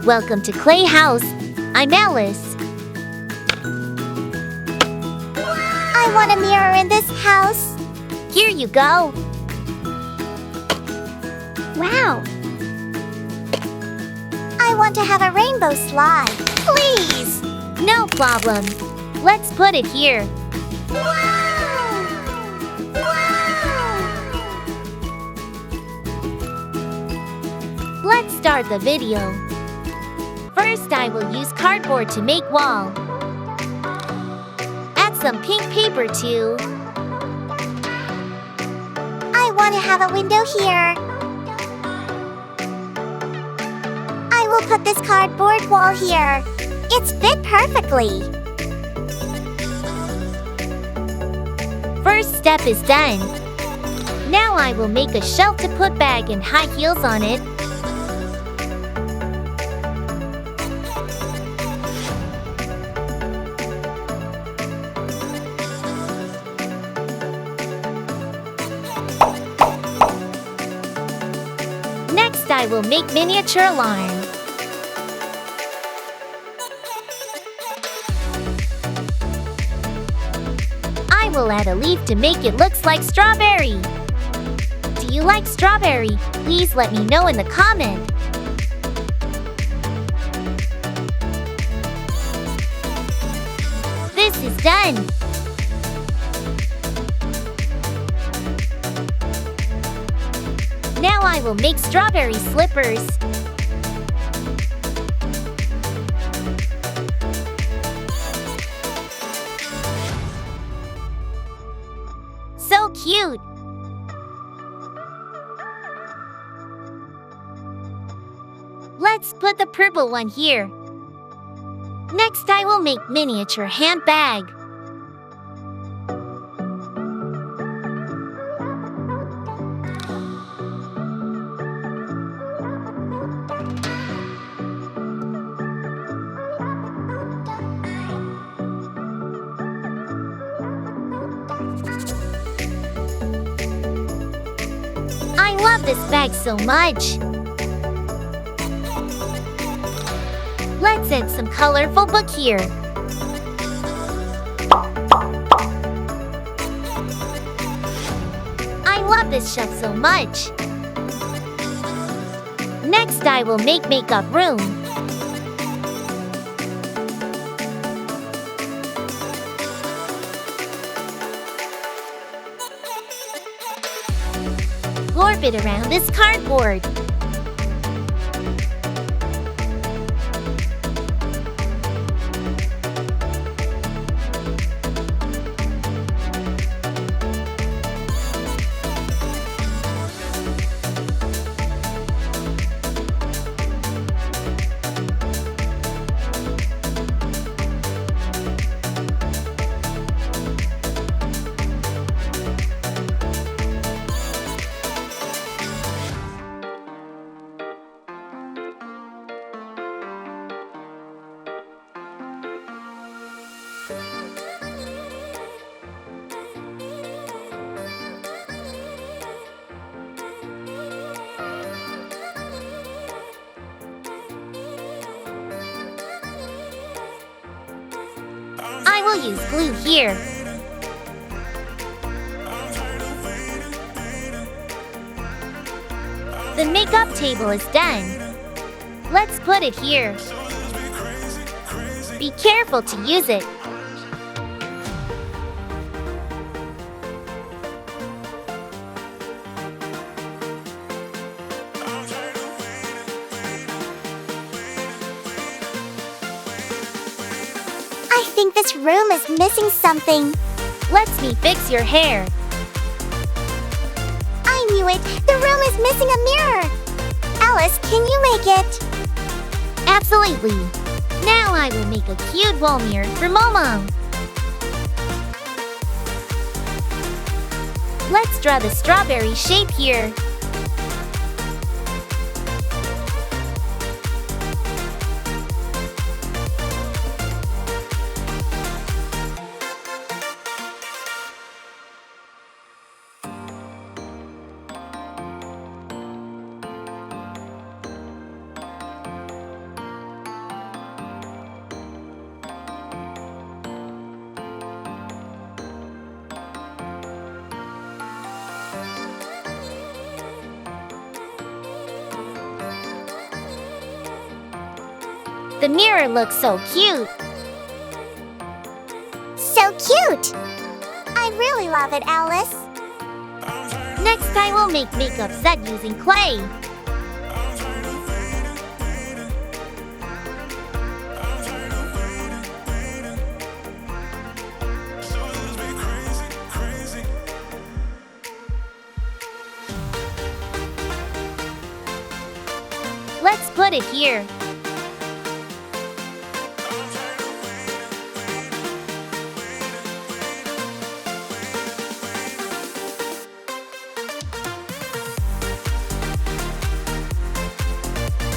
Welcome to Clay House. I'm Alice. I want a mirror in this house. Here you go. Wow. I want to have a rainbow slide. Please. No problem. Let's put it here. Wow. Wow. Let's start the video. First, I will use cardboard to make wall. Add some pink paper too. I want to have a window here. I will put this cardboard wall here. It's fit perfectly. First step is done. Now I will make a shelf to put bag and high heels on it. Next, I will make miniature alarm. I will add a leaf to make it looks like strawberry. Do you like strawberry? Please let me know in the comment. This is done. Now I will make strawberry slippers. So cute! Let's put the purple one here. Next, I will make miniature handbag. I love this bag so much. Let's add some colorful book here. I love this shelf so much. Next, I will make makeup room. Orbit around this cardboard. I will use glue here. The makeup table is done. Let's put it here. Be careful to use it. I think this room is missing something. Let me fix your hair. I knew it! The room is missing a mirror! Alice, can you make it? Absolutely. Now I will make a cute wall mirror for Momo. Let's draw the strawberry shape here. The mirror looks so cute. So cute! I really love it, Alice. Next, I will make makeup set using clay. Let's put it here.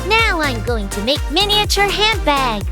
Now I'm going to make miniature handbag.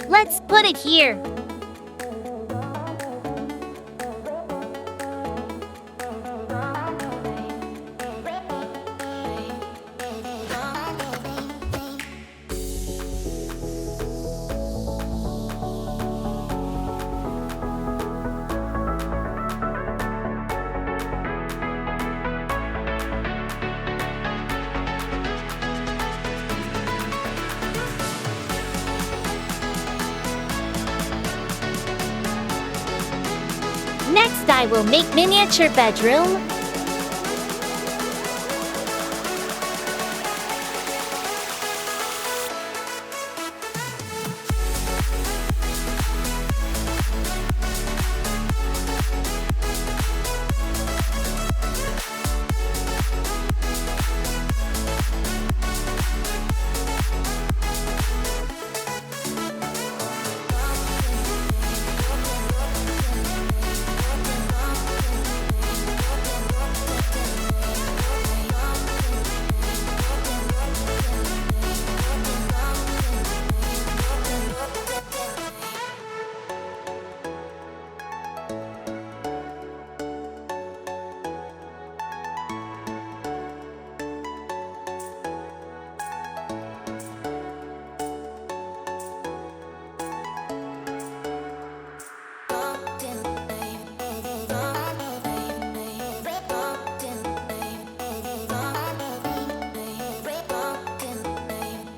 Let's put it here. Next, I will make miniature bedroom.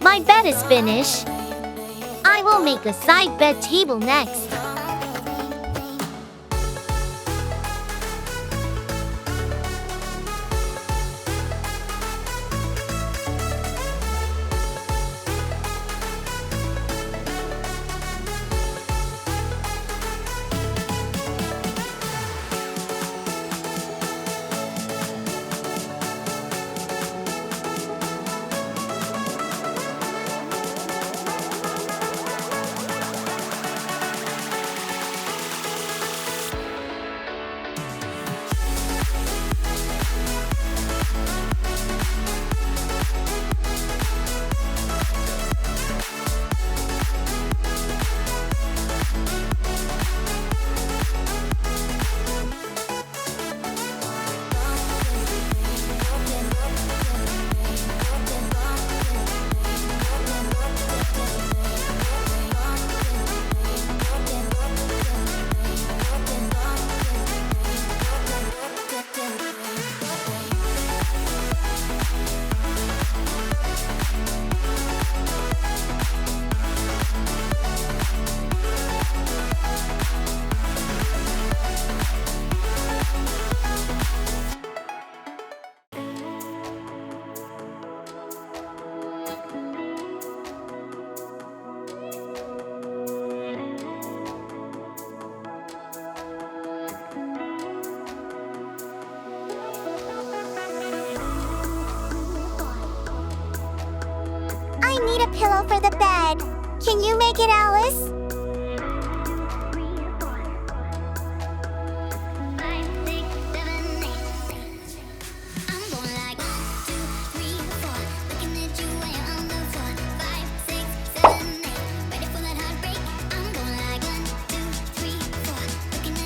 My bed is finished. I will make a side bed table next. I need a pillow for the bed. Can you make it, Alice?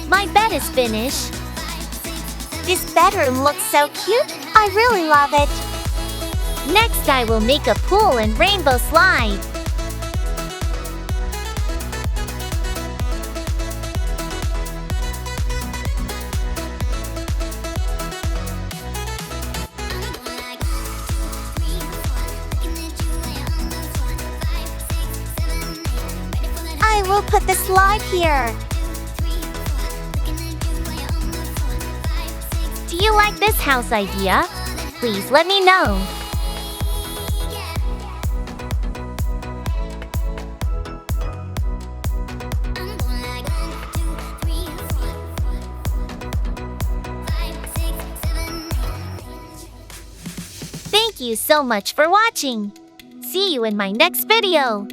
My bed is finished. This bedroom looks so cute. I really love it. Next, I will make a pool and rainbow slide. I will put the slide here. Do you like this house idea? Please let me know. Thank you so much for watching. See you in my next video.